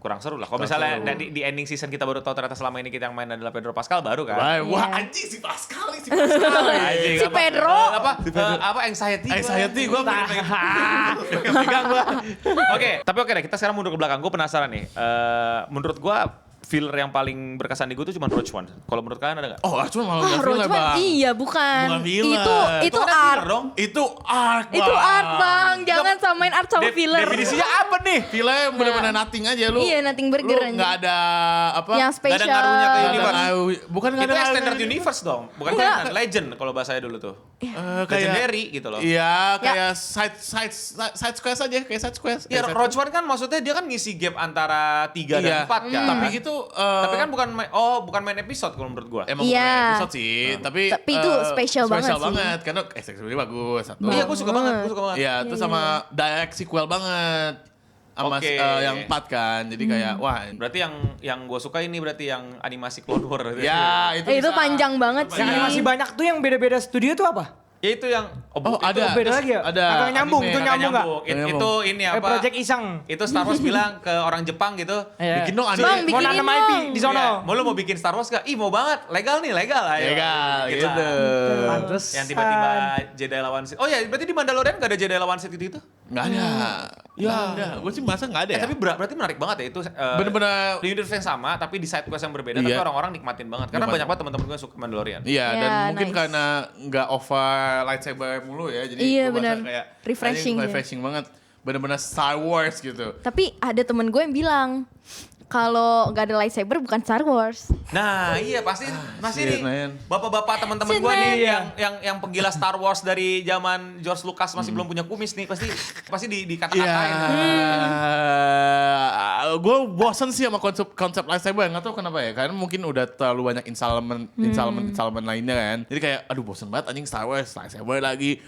Speaker 2: Kurang seru lah. Kalau
Speaker 1: Kurang
Speaker 2: misalnya
Speaker 1: seru.
Speaker 2: di ending season kita baru tahu ternyata selama ini kita yang main adalah Pedro Pascal baru kan.
Speaker 1: Wah,
Speaker 3: Iya.
Speaker 1: anjing si Pascal nih, si Pascal.
Speaker 2: Anjing,
Speaker 3: Si Pedro.
Speaker 2: Apa anxiety?
Speaker 1: Anxiety gue
Speaker 2: pegang gua. Oke deh kita sekarang mundur ke belakang. Gue penasaran nih. Menurut gue filler yang paling berkesan di gue tuh cuma Rogue One. Kalau menurut kalian ada nggak?
Speaker 1: Oh, cuma malah nggak
Speaker 3: Rogue
Speaker 1: filler,
Speaker 3: One,
Speaker 1: Bang.
Speaker 3: iya bukan.
Speaker 1: Bukan filler.
Speaker 3: Itu
Speaker 2: Itu kan
Speaker 3: art.
Speaker 2: filler dong.
Speaker 1: Itu art,
Speaker 3: Itu
Speaker 1: Bang.
Speaker 3: art bang, jangan samain art sama filler.
Speaker 2: Definisinya apa nih?
Speaker 1: Filler yang bener-bener nothing aja lu.
Speaker 3: Iya, nothing burger
Speaker 1: Lu
Speaker 3: aja.
Speaker 1: nggak ada apa?
Speaker 3: Yang
Speaker 2: Nggak ada
Speaker 3: spesial.
Speaker 2: ngaruhnya ke
Speaker 1: nggak ada
Speaker 2: universe.
Speaker 1: bukan nggak
Speaker 2: Itu
Speaker 1: ada
Speaker 2: extended
Speaker 1: ngaruhnya.
Speaker 2: universe dong, bukan
Speaker 3: Enggak.
Speaker 2: canon, legend kalau bahasanya dulu tuh. Legendary gitu loh.
Speaker 1: Iya, kayak side quest aja, kayak side quest.
Speaker 2: Ya,
Speaker 1: Side
Speaker 2: Rogue One kan maksudnya dia kan ngisi gap antara 3
Speaker 1: Iya.
Speaker 2: dan 4 kan.
Speaker 1: Tapi itu
Speaker 2: Tapi kan bukan main episode kalau menurut gua.
Speaker 1: emang
Speaker 3: Iya.
Speaker 1: bukan episode sih, tapi
Speaker 3: itu spesial banget sih.
Speaker 1: karena eksekutifnya bagus satu.
Speaker 2: Iya, gua suka banget.
Speaker 1: Iya, itu sama direct sequel banget. Sama
Speaker 2: Oke.
Speaker 1: yang 4 kan. Jadi kayak wah.
Speaker 2: Berarti yang gua suka ini berarti yang animasi Clone Wars.
Speaker 1: Ya, itu
Speaker 3: Itu
Speaker 1: bisa.
Speaker 3: panjang banget sih.
Speaker 4: Yang animasi banyak tuh yang beda-beda studio tuh apa?
Speaker 2: Ya itu yang
Speaker 1: Oh,
Speaker 2: itu
Speaker 1: ada.
Speaker 4: beda lagi ya?
Speaker 1: Ada.
Speaker 4: Agak nyambung,
Speaker 1: anime.
Speaker 4: itu
Speaker 2: Nggak
Speaker 4: nyambung nggak?
Speaker 2: nyambung.
Speaker 1: Nggak
Speaker 2: Itu ini apa?
Speaker 4: Project Iseng.
Speaker 2: Itu Star Wars bilang ke orang Jepang gitu.
Speaker 4: Iya.
Speaker 1: Bikin dong anime.
Speaker 3: Bang,
Speaker 4: Mau
Speaker 3: bikinin
Speaker 4: nanam
Speaker 3: dong.
Speaker 4: IP di sono.
Speaker 2: Iya. Mau lu mau bikin Star Wars gak? Ih mau banget, legal nih, legal ayo.
Speaker 1: Legal,
Speaker 2: Gitu.
Speaker 1: gitu.
Speaker 4: Pantes.
Speaker 2: Yang tiba-tiba Jedi lawan Sith. Oh ya, berarti di Mandalorian gak ada Jedi lawan Sith gitu-gitu?
Speaker 1: Nggak ada. Ya, ada. Gue sih masa nggak ada ya.
Speaker 2: Tapi berarti menarik banget ya itu.
Speaker 1: Bener-bener.
Speaker 2: Di universe yang sama, tapi di side quest yang berbeda. Tapi
Speaker 1: Iya.
Speaker 2: orang-orang nikmatin banget. Karena
Speaker 1: Nikmatin.
Speaker 2: banyak banget teman-teman gue yang suka Mandalorian.
Speaker 1: Iya,
Speaker 3: Ya,
Speaker 1: dan mungkin
Speaker 3: nice.
Speaker 1: karena nggak over lightsaber mulu ya, jadi
Speaker 3: Iya,
Speaker 1: gua merasa
Speaker 3: benar.
Speaker 1: kayak
Speaker 3: Refreshing
Speaker 1: anjing,
Speaker 3: ya.
Speaker 1: refreshing banget, bener-bener Star Wars gitu.
Speaker 3: Tapi ada temen gue yang bilang kalau nggak ada lightsaber bukan Star Wars.
Speaker 2: Nah iya pasti masih
Speaker 1: shit,
Speaker 2: nih
Speaker 1: man.
Speaker 2: bapak-bapak teman-teman
Speaker 3: Shit,
Speaker 2: gue nih
Speaker 3: man.
Speaker 2: yang penggila Star Wars dari zaman George Lucas masih belum punya kumis nih pasti dikata-katain.
Speaker 1: Gue bosen sih sama konsep lightsaber, nggak tahu kenapa ya, karena mungkin udah terlalu banyak installment lainnya kan. Jadi kayak aduh bosen banget anjing Star Wars, lightsaber lagi,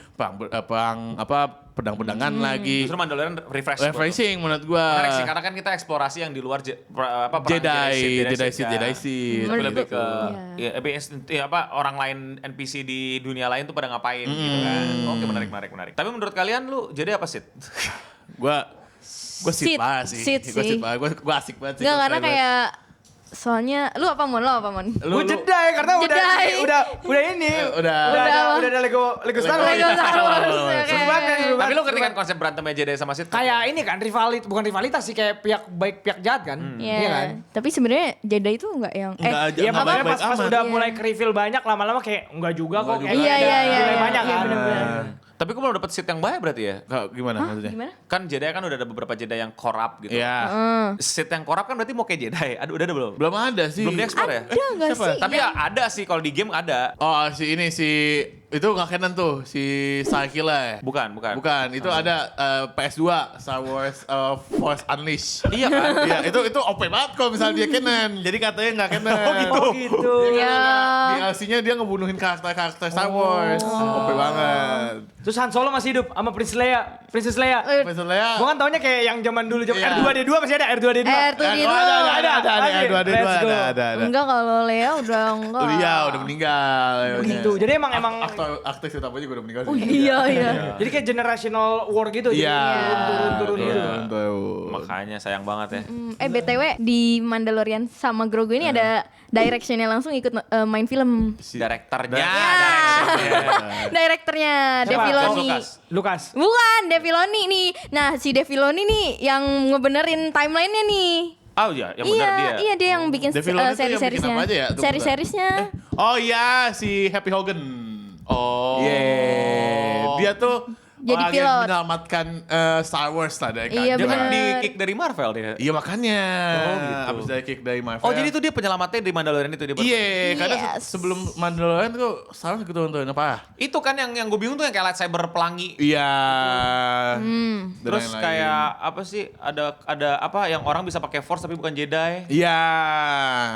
Speaker 1: pedang-pedangan lagi.
Speaker 2: Justru Mandalorian
Speaker 1: Refreshing menurut gue.
Speaker 2: Menarik sih karena kan kita eksplorasi yang di luar perang
Speaker 1: Jedi
Speaker 2: Sith,
Speaker 1: Sith.
Speaker 2: Tapi
Speaker 3: Menurut
Speaker 2: lebih
Speaker 3: gue,
Speaker 2: ke orang lain NPC di dunia lain tuh pada ngapain gitu kan. Oke menarik. Tapi menurut kalian lu Jedi apa Sith?
Speaker 1: Gue sip
Speaker 3: Sith,
Speaker 1: banget sih.
Speaker 3: Sith
Speaker 1: Gue
Speaker 3: sih.
Speaker 1: sip banget. Gue asik banget sih.
Speaker 3: Nggak, karena
Speaker 1: Lightsaber.
Speaker 3: kayak soalnya lu apa Mon?
Speaker 4: Gue Jedi karena
Speaker 3: Jedi.
Speaker 4: udah ini.
Speaker 1: Udah
Speaker 4: Udah ada Lego Star Wars.
Speaker 3: Lego Star Wars.
Speaker 1: Lego.
Speaker 3: Oke.
Speaker 4: Seru banget, seru
Speaker 2: Tapi
Speaker 4: banget.
Speaker 2: lu ngerti kan konsep berantemnya Jedi sama Sith?
Speaker 4: Kayak ini kan bukan rivalitas sih, kayak pihak baik pihak jahat kan.
Speaker 3: Iya.
Speaker 4: Iya kan?
Speaker 3: Tapi sebenarnya Jedi itu nggak yang
Speaker 1: Nggak aja,
Speaker 4: Iya
Speaker 1: nggak
Speaker 4: makanya
Speaker 1: baik-baik
Speaker 4: pas
Speaker 1: amat.
Speaker 4: udah
Speaker 3: Iya.
Speaker 4: mulai ke-reveal banyak lama-lama kayak enggak juga kok.
Speaker 1: Enggak
Speaker 4: Kayak
Speaker 1: juga.
Speaker 3: Iya,
Speaker 4: ada
Speaker 3: iya, iya,
Speaker 4: dilemanya
Speaker 3: iya,
Speaker 4: kan.
Speaker 3: bener-bener.
Speaker 2: Tapi gue belum dapet Sith yang baik berarti ya?
Speaker 1: Gimana maksudnya?
Speaker 3: gimana?
Speaker 2: Kan Jedi kan udah ada beberapa Jedi yang korup gitu.
Speaker 1: Iya.
Speaker 2: Sith yang korup kan berarti mau kayak Jedi. Aduh udah ada belum?
Speaker 1: Belum ada sih.
Speaker 2: Belum dieksplor ya?
Speaker 3: Ada nggak
Speaker 1: siapa?
Speaker 3: sih?
Speaker 2: Tapi ya ada sih kalau di game ada.
Speaker 1: Oh si itu nggak canon tuh si Starkiller.
Speaker 2: Bukan.
Speaker 1: Bukan, itu ada PS2 Star Wars Force Unleashed.
Speaker 2: Iya kan?
Speaker 1: Iya, itu OP banget kalau misalnya dia canon. Jadi katanya nggak canon.
Speaker 4: Oh gitu.
Speaker 3: Ya.
Speaker 1: DLC-nya dia ngebunuhin karakter Star Wars. OP banget.
Speaker 4: Terus Han Solo masih hidup sama Princess Leia.
Speaker 1: Maksud Leia.
Speaker 4: Gua kan taunya kayak yang zaman dulu
Speaker 1: Iya.
Speaker 4: R2D2 masih ada R2D2.
Speaker 3: R2D2.
Speaker 1: Ada
Speaker 4: Masih?
Speaker 1: R2D2
Speaker 4: Let's go.
Speaker 1: ada.
Speaker 3: Enggak, kalau Lea udah enggak.
Speaker 1: Iya, udah meninggal.
Speaker 4: Gitu. Jadi emang
Speaker 1: aktor utamanya juga udah meninggal
Speaker 3: Oh
Speaker 1: sih.
Speaker 3: iya.
Speaker 4: jadi kayak generational war gitu.
Speaker 1: Iya.
Speaker 4: Jadi turun gitu.
Speaker 1: Turun.
Speaker 2: Makanya sayang banget ya.
Speaker 3: BTW di Mandalorian sama Grogu ini ada directionnya langsung ikut main film.
Speaker 2: Direkturnya,
Speaker 3: Direkturnya Dave
Speaker 4: Siapa?
Speaker 3: Filoni.
Speaker 4: Lukas.
Speaker 3: Bukan, Dave Filoni nih. Nah, si Dave Filoni nih yang ngebenerin timelinenya nih.
Speaker 2: Oh iya, yang benar dia.
Speaker 3: Iya dia yang bikin
Speaker 1: Dave Filoni tuh yang bikin
Speaker 3: seri-serisnya.
Speaker 1: apa aja ya? Tunggu
Speaker 3: Seri-serisnya.
Speaker 1: Oh iya, si Happy Hogan.
Speaker 2: Oh.
Speaker 1: Yeah. Dia tuh
Speaker 3: Jadi
Speaker 1: orang
Speaker 3: pilot.
Speaker 1: yang menyelamatkan Star Wars lah dari
Speaker 3: Iya,
Speaker 2: Dia kan
Speaker 3: bener.
Speaker 2: di kick dari Marvel dia.
Speaker 1: Iya makanya.
Speaker 2: Oh, gitu.
Speaker 1: Abis dari kick dari Marvel.
Speaker 2: Oh jadi itu dia penyelamatnya di Mandalorian itu dia.
Speaker 1: Iya, karena
Speaker 3: Yes.
Speaker 1: sebelum Mandalorian tuh Star Wars gitu nonton apa?
Speaker 2: Itu kan yang gue bingung tuh yang kayak lightsaber pelangi.
Speaker 1: Iya. Dan
Speaker 2: Terus
Speaker 1: lain-lain.
Speaker 2: kayak apa sih ada apa yang orang bisa pakai Force tapi bukan Jedi.
Speaker 1: Iya.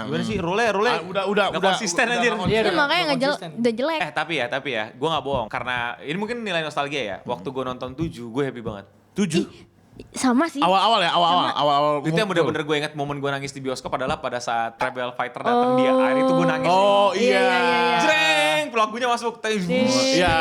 Speaker 2: Gimana sih rule-nya?
Speaker 1: Udah
Speaker 2: Nggak konsisten
Speaker 1: udah
Speaker 2: anjir.
Speaker 1: nggak
Speaker 4: Iya,
Speaker 3: Itu
Speaker 4: udah
Speaker 3: makanya
Speaker 4: konsisten.
Speaker 3: udah jelek.
Speaker 2: Tapi ya, gue gak bohong. Karena ini mungkin nilai nostalgia ya. Waktu gue nonton 7, gue happy banget.
Speaker 1: 7.
Speaker 3: Sama sih.
Speaker 1: Awal-awal ya, awal-awal.
Speaker 2: Itu yang bener-bener gue inget momen gue nangis di bioskop adalah pada saat Rebel Fighter datang di air itu gue nangis.
Speaker 1: Oh
Speaker 3: Iya,
Speaker 1: iya.
Speaker 3: iya, iya.
Speaker 2: Jreng, pelagunya masuk.
Speaker 1: Iya.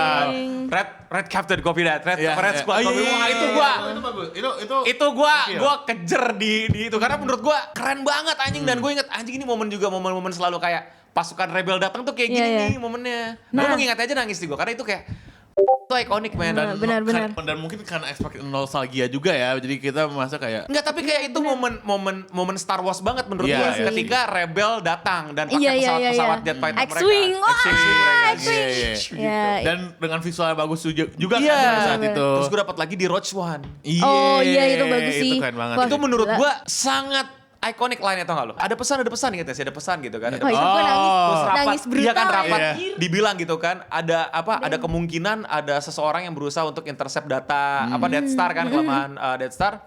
Speaker 2: Red Captain copy that. Red Squad
Speaker 1: Oh,
Speaker 2: copy.
Speaker 1: iya,
Speaker 2: Wah,
Speaker 1: iya,
Speaker 2: itu
Speaker 1: iya,
Speaker 2: gue
Speaker 1: Itu bagus. Itu
Speaker 2: itu gua
Speaker 1: Gokil.
Speaker 2: kejer di itu karena menurut gua keren banget anjing dan gue inget anjing ini momen juga momen-momen selalu kayak pasukan rebel datang tuh kayak gini
Speaker 3: Iya, iya.
Speaker 2: nih momennya.
Speaker 3: Nah.
Speaker 2: Gue mengingat aja nangis di gua karena itu kayak itu ikonik men.
Speaker 3: Nah, benar.
Speaker 1: Dan mungkin karena aspek nostalgia juga ya. Jadi kita merasa kayak
Speaker 2: Enggak, tapi kayak itu momen Star Wars banget menurut
Speaker 1: Iya,
Speaker 2: gua
Speaker 1: iya.
Speaker 2: ketika rebel datang dan pakai
Speaker 3: Iya, iya,
Speaker 2: pesawat-pesawat
Speaker 3: iya.
Speaker 2: jet fighter mereka.
Speaker 3: X-Wing, wah,
Speaker 2: X-Wing mereka.
Speaker 3: X-Wing.
Speaker 1: Iya,
Speaker 3: Ya,
Speaker 1: dan dengan visualnya bagus juga
Speaker 2: Iya.
Speaker 1: kan pada saat itu.
Speaker 2: Terus gue dapat lagi di Rogue One.
Speaker 3: Oh, iya, itu bagus sih.
Speaker 1: Itu keren banget.
Speaker 3: Wah,
Speaker 2: Itu menurut
Speaker 3: gila.
Speaker 2: gua sangat ikonik lainnya tau gak lo? Ada pesan gitu ya sih, ada pesan gitu kan. Ada
Speaker 3: Oh, itu gue nangis.
Speaker 2: Terus rapat,
Speaker 3: Nangis brutal.
Speaker 2: iya kan rapat,
Speaker 1: Iya.
Speaker 2: dibilang gitu kan, ada apa? Ada kemungkinan ada seseorang yang berusaha untuk intercept data apa Death Star kan kelemahan Death Star,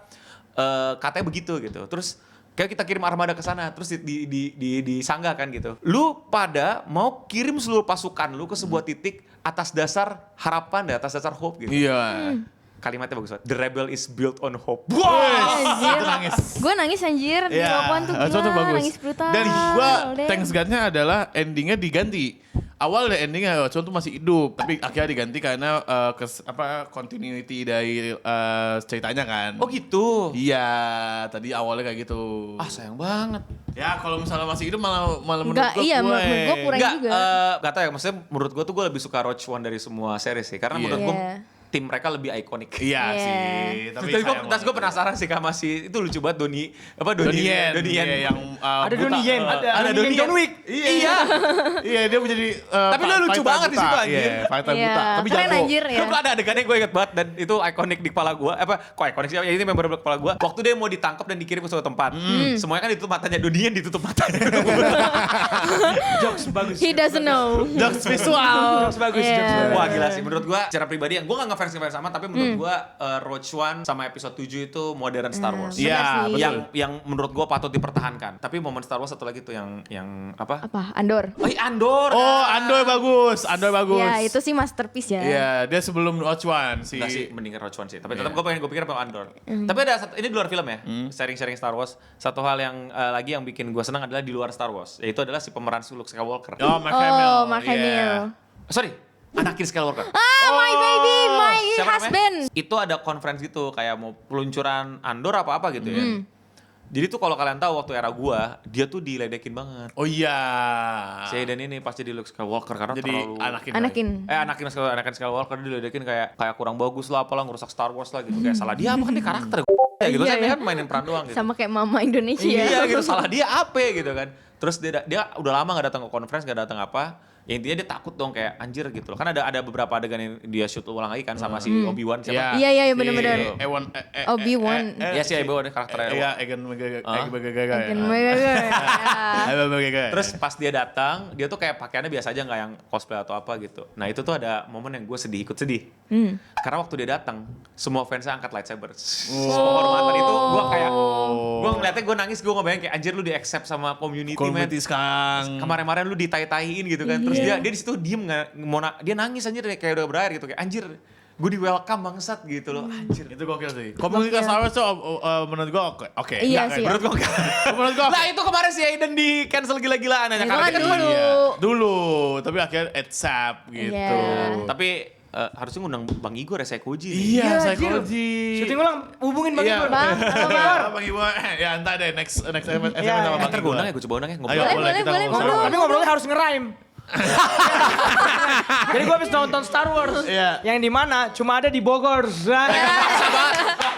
Speaker 2: katanya begitu gitu. Terus kayak kita kirim armada ke sana, terus disanggah kan gitu. Lu pada mau kirim seluruh pasukan lu ke sebuah titik atas dasar harapan dan atas dasar hope gitu.
Speaker 1: Iya.
Speaker 2: Kalimatnya bagus banget. The rebel is built on hope.
Speaker 3: Anjir.
Speaker 1: Itu nangis.
Speaker 3: Gue nangis anjir di
Speaker 1: Iya,
Speaker 3: Rogue One tuh
Speaker 1: itu
Speaker 3: gila,
Speaker 1: bagus.
Speaker 3: nangis brutal.
Speaker 1: Dan gua
Speaker 3: Damn.
Speaker 1: thanks God-nya adalah endingnya diganti. Awal endingnya Watson tuh masih hidup, tapi akhirnya diganti karena continuity dari ceritanya kan.
Speaker 2: Oh gitu.
Speaker 1: Iya, tadi awalnya kayak gitu.
Speaker 2: Ah sayang banget.
Speaker 1: Ya kalau misalnya masih hidup malah menurut
Speaker 3: Enggak,
Speaker 1: gua
Speaker 3: iya,
Speaker 1: gue.
Speaker 3: menurut gua kurang
Speaker 2: Enggak,
Speaker 3: juga.
Speaker 2: gak tau ya, maksudnya menurut gue tuh gue lebih suka Rogue One dari semua series sih. Karena
Speaker 1: Iya.
Speaker 2: menurut gue
Speaker 3: Iya.
Speaker 2: tim mereka lebih ikonik.
Speaker 1: Iya
Speaker 3: Iya.
Speaker 1: sih, tapi
Speaker 2: Terus gue penasaran sih sama si itu lucu banget Donnie
Speaker 1: Donnie Yen, iya, yang
Speaker 4: Ada
Speaker 1: buta,
Speaker 4: Donnie Yen,
Speaker 2: ada Donnie
Speaker 4: John
Speaker 2: Yen.
Speaker 4: Wick.
Speaker 1: Iya. Iya, dia menjadi
Speaker 2: Tapi lo lucu
Speaker 1: fighter
Speaker 2: banget di
Speaker 1: buta.
Speaker 2: situ, anjir.
Speaker 1: Iya, fighter
Speaker 3: Iya,
Speaker 1: buta, tapi
Speaker 3: keren
Speaker 1: jago.
Speaker 3: anjir ya.
Speaker 2: Lu ada adegannya gue inget banget dan itu ikonik di kepala gue. Kok ikonik sih? Ya ini memorable di kepala gue. Waktu dia mau ditangkap dan dikirim ke suatu tempat. Semuanya kan ditutup matanya. Donnie Yen ditutup matanya.
Speaker 4: Jokes bagus.
Speaker 3: He doesn't know.
Speaker 1: Jokes visual.
Speaker 4: Jokes bagus,
Speaker 3: Iya.
Speaker 4: jokes bagus.
Speaker 2: Wah gila sih, menurut gua secara pribadi yang gua gak ngefans sama tapi menurut gua Rogue One sama episode 7 itu modern Star Wars.
Speaker 3: Benar
Speaker 1: Iya,
Speaker 3: sih.
Speaker 1: betul.
Speaker 2: Yang menurut gua patut dipertahankan. Tapi momen Star Wars satu lagi tuh yang apa?
Speaker 3: Apa? Andor.
Speaker 2: Oh Andor.
Speaker 1: Oh, Andor bagus, Andor bagus.
Speaker 3: Ya, itu sih masterpiece ya.
Speaker 1: Iya, dia sebelum Watch One sih.
Speaker 2: Enggak sih, mendingan Rogue One sih. Tapi tetap
Speaker 1: Iya.
Speaker 2: gue pikir sama Andor. Tapi ada satu, ini di luar film ya, sharing-sharing Star Wars. Satu hal yang lagi yang bikin gue senang adalah di luar Star Wars. Yaitu adalah si pemeran Luke Skywalker.
Speaker 1: Oh, Mark Hamill.
Speaker 3: Oh, Mark
Speaker 1: Iya.
Speaker 3: Hamill.
Speaker 2: Sorry, Anakin Skywalker.
Speaker 3: My baby, my
Speaker 2: Siapa namanya?
Speaker 3: husband.
Speaker 2: Itu ada conference gitu kayak mau peluncuran Andor apa-apa gitu ya. Jadi tuh kalau kalian tahu waktu era gua, dia tuh diledekin banget.
Speaker 1: Oh iya.
Speaker 2: Si Aiden ini pasti di Luke Skywalker karena
Speaker 1: Jadi
Speaker 2: terlalu
Speaker 3: Anakin.
Speaker 2: Anakin Skywalker diledekin kayak kurang bagus lah apalah ngerusak Star Wars lah gitu. Kayak salah dia apa kan dia karakter ya gitu
Speaker 3: Iya,
Speaker 2: kan
Speaker 3: iya.
Speaker 2: dia kan mainin peran doang gitu.
Speaker 3: Sama kayak Mama Indonesia.
Speaker 2: Iya gitu salah dia apa gitu kan. Terus dia udah lama gak datang ke conference, gak datang apa. Ya intinya dia takut dong kayak anjir gitu loh. Kan ada beberapa adegan yang dia shoot ulang lagi kan sama si Obi-Wan siapa?
Speaker 3: Iya, iya,
Speaker 1: si
Speaker 3: bener-bener.
Speaker 1: Ewan
Speaker 3: Obi-Wan.
Speaker 2: Iya si Obi-Wan karakternya.
Speaker 1: Iya, Egan McGregor.
Speaker 3: Makin McGregor.
Speaker 1: Ewan McGregor.
Speaker 2: Terus pas dia datang, dia tuh kayak pakaiannya biasa aja nggak yang cosplay atau apa gitu. Nah itu tuh ada momen yang gue ikut sedih. Karena waktu dia datang, semua fansnya angkat lightsaber. Semua hormatan itu gue kayak, gue ngeliatnya gue nangis, gue ngebayang kayak anjir lu di accept sama community man.
Speaker 1: Community sekarang.
Speaker 2: Kemarin-kemarin lu ditai-taiin gitu kan. Terus dia di situ diem dia nangis anjir kayak udah berair gitu kayak anjir. Gue di welcome bangsat gitu loh anjir.
Speaker 1: Itu gokil sih. Komunitas Star Wars tuh menurut gua oke.
Speaker 3: Iya
Speaker 1: Enggak,
Speaker 3: sih.
Speaker 2: Menurut gue enggak.
Speaker 1: Menurut gua
Speaker 2: Lah itu kemarin si Aiden di cancel gila-gilaan nanya
Speaker 3: Itu kan
Speaker 2: karakter.
Speaker 3: dulu.
Speaker 1: Iya. Dulu, tapi akhirnya accept gitu.
Speaker 3: Iya.
Speaker 2: Tapi harusnya ngundang Bang Igor ya, Sekoji.
Speaker 1: Iya, saya
Speaker 4: Jil.
Speaker 1: Koji.
Speaker 4: Syuting ulang, hubungin Bang
Speaker 1: Iya.
Speaker 4: Igor.
Speaker 3: Bang, halo, Bang.
Speaker 1: Bang Ibu, ya entah deh next SMS
Speaker 4: Iya,
Speaker 1: sama Bang
Speaker 2: Ntar gue
Speaker 1: Ibu.
Speaker 2: undang ya, gue coba undang ya.
Speaker 1: Ayo,
Speaker 2: Ngobrol.
Speaker 3: Boleh,
Speaker 1: boleh kita
Speaker 3: boleh,
Speaker 1: ngomong.
Speaker 3: ngobrol.
Speaker 4: Tapi ngobrolnya harus nge-rhyme. Jadi gue habis nonton Star Wars.
Speaker 1: Iya.
Speaker 4: Yang di mana cuma ada di Bogor.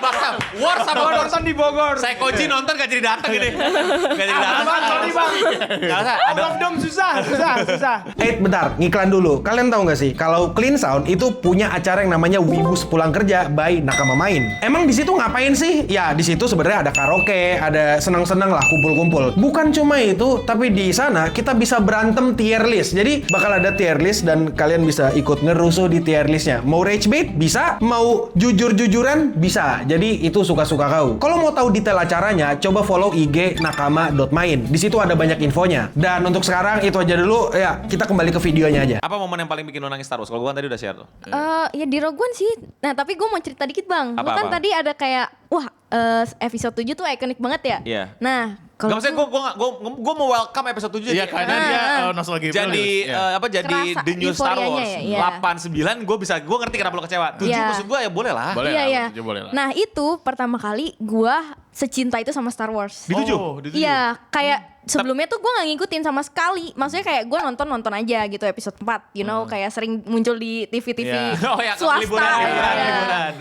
Speaker 2: Bakal war sama
Speaker 4: Gue
Speaker 2: Bang.
Speaker 4: nonton di Bogor.
Speaker 2: Sekoji nonton gak jadi datang ini. Gak jadi datang.
Speaker 4: Bang, sorry Bang.
Speaker 2: Gak usah, ada.
Speaker 4: Abang Dom susah.
Speaker 5: Bentar, ngiklan dulu. Kalian tahu nggak sih kalau Clean Sound itu punya acara yang namanya Wibus Pulang Kerja by Nakama Main. Emang di situ ngapain sih? Ya di situ sebenarnya ada karaoke, ada senang-senang lah kumpul-kumpul. Bukan cuma itu, tapi di sana kita bisa berantem tier list. Jadi bakal ada tier list dan kalian bisa ikut ngerusuh di tier listnya. Mau rage bait bisa, mau jujur-jujuran bisa. Jadi itu suka-suka kau. Kalau mau tahu detail acaranya, coba follow IG nakama.main. Di situ ada banyak infonya. Dan untuk sekarang itu aja dulu. Ya, kita kembali ke videonya aja.
Speaker 2: Apa momen yang paling bikin lo nangis Star Wars? Kalau gue tadi udah share tuh.
Speaker 3: Ya di Rogue One sih. Nah tapi gue mau cerita dikit bang. Lu kan
Speaker 2: Apa-apa?
Speaker 3: tadi ada kayak, wah episode 7 tuh ikonik banget ya.
Speaker 2: Iya.
Speaker 3: Nah
Speaker 2: Gak
Speaker 3: kalau
Speaker 2: maksudnya gue mau welcome episode 7
Speaker 1: Iya, karena dia nostalgia
Speaker 2: jadi jadi
Speaker 3: Kerasa
Speaker 2: the new Star
Speaker 3: euforianya
Speaker 2: Wars.
Speaker 3: ya, iya.
Speaker 2: 8 9 gue ngerti kenapa lo kecewa. 7
Speaker 3: Iya.
Speaker 2: maksud gue ya boleh lah.
Speaker 1: Boleh
Speaker 3: iya
Speaker 1: lah,
Speaker 3: iya.
Speaker 1: tujuh boleh lah.
Speaker 3: Nah itu pertama kali gue secinta itu sama Star Wars.
Speaker 2: Di 7?
Speaker 1: Oh, di tujuh.
Speaker 3: Iya, kayak sebelumnya tuh gue gak ngikutin sama sekali. Maksudnya kayak gue nonton aja gitu episode 4. You know, kayak sering muncul di TV-TV
Speaker 1: Iya.
Speaker 2: Oh ya,
Speaker 3: swasta.
Speaker 2: liburan.
Speaker 3: Iya.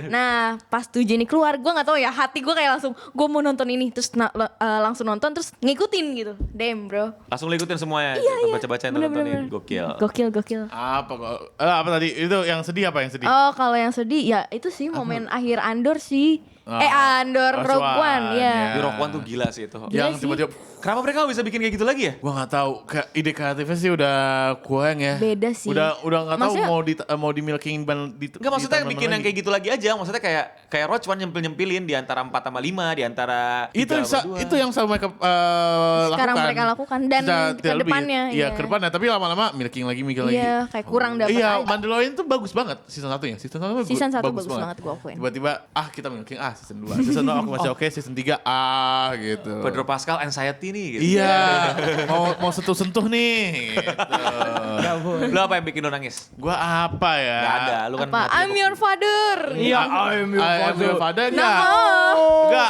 Speaker 3: Nah, pas 7 ini keluar, gue gak tahu ya, hati gue kayak langsung, gue mau nonton ini. Terus langsung nonton, terus ngikutin gitu. Damn bro.
Speaker 2: Langsung lo ikutin semuanya.
Speaker 3: Iya.
Speaker 2: Baca-bacain
Speaker 3: Bener-bener.
Speaker 2: tontonin.
Speaker 3: Gokil.
Speaker 1: Apa kok? Apa tadi? Itu yang sedih apa yang sedih?
Speaker 3: Oh, kalau yang sedih ya itu sih momen akhir Andor sih. Andor
Speaker 1: Rogue
Speaker 3: Rogue
Speaker 1: One,
Speaker 3: One, ya.
Speaker 1: ya.
Speaker 2: Di Rock One tuh gila sih itu.
Speaker 1: Yang
Speaker 3: sih.
Speaker 1: tiba-tiba
Speaker 2: Kenapa mereka gak bisa bikin kayak gitu lagi ya?
Speaker 1: gua nggak tahu, ide kreatifnya sih udah kurang ya.
Speaker 3: Beda sih.
Speaker 1: Udah nggak tahu
Speaker 3: Maksudnya-
Speaker 1: mau di milking ban di.
Speaker 2: Enggak, maksudnya
Speaker 1: di
Speaker 2: bikin yang kayak gitu lagi aja. Maksudnya kayak Roach One nyempil-nyempilin di antara 4 sama 5, di antara
Speaker 1: itu
Speaker 2: 3 sama 2.
Speaker 1: itu yang selalu mereka
Speaker 3: Sekarang mereka lakukan dan ke
Speaker 1: tidak lebih.
Speaker 3: depannya,
Speaker 1: Iya,
Speaker 3: iya.
Speaker 1: ke depannya, tapi lama-lama milking lagi.
Speaker 3: Iya, kayak kurang dapet
Speaker 1: Iya,
Speaker 3: aja.
Speaker 1: Mandalorian tuh bagus banget season 1-nya. Season 1
Speaker 3: Season 1 bagus banget, gua akuin.
Speaker 1: Tiba-tiba kita milking season 2. Season 2 aku masih oke, season 3 gitu.
Speaker 2: Pedro Pascal anxiety nih gitu.
Speaker 1: Iya, mau sentuh-sentuh nih. Gitu.
Speaker 2: Lo apa yang bikin lo nangis?
Speaker 1: Gua apa ya?
Speaker 2: Gak ada, lu kan
Speaker 3: Apa?
Speaker 2: mati
Speaker 3: I'm your father.
Speaker 4: Iya, I'm your father.
Speaker 1: enggak.
Speaker 3: Nah,
Speaker 1: Enggak,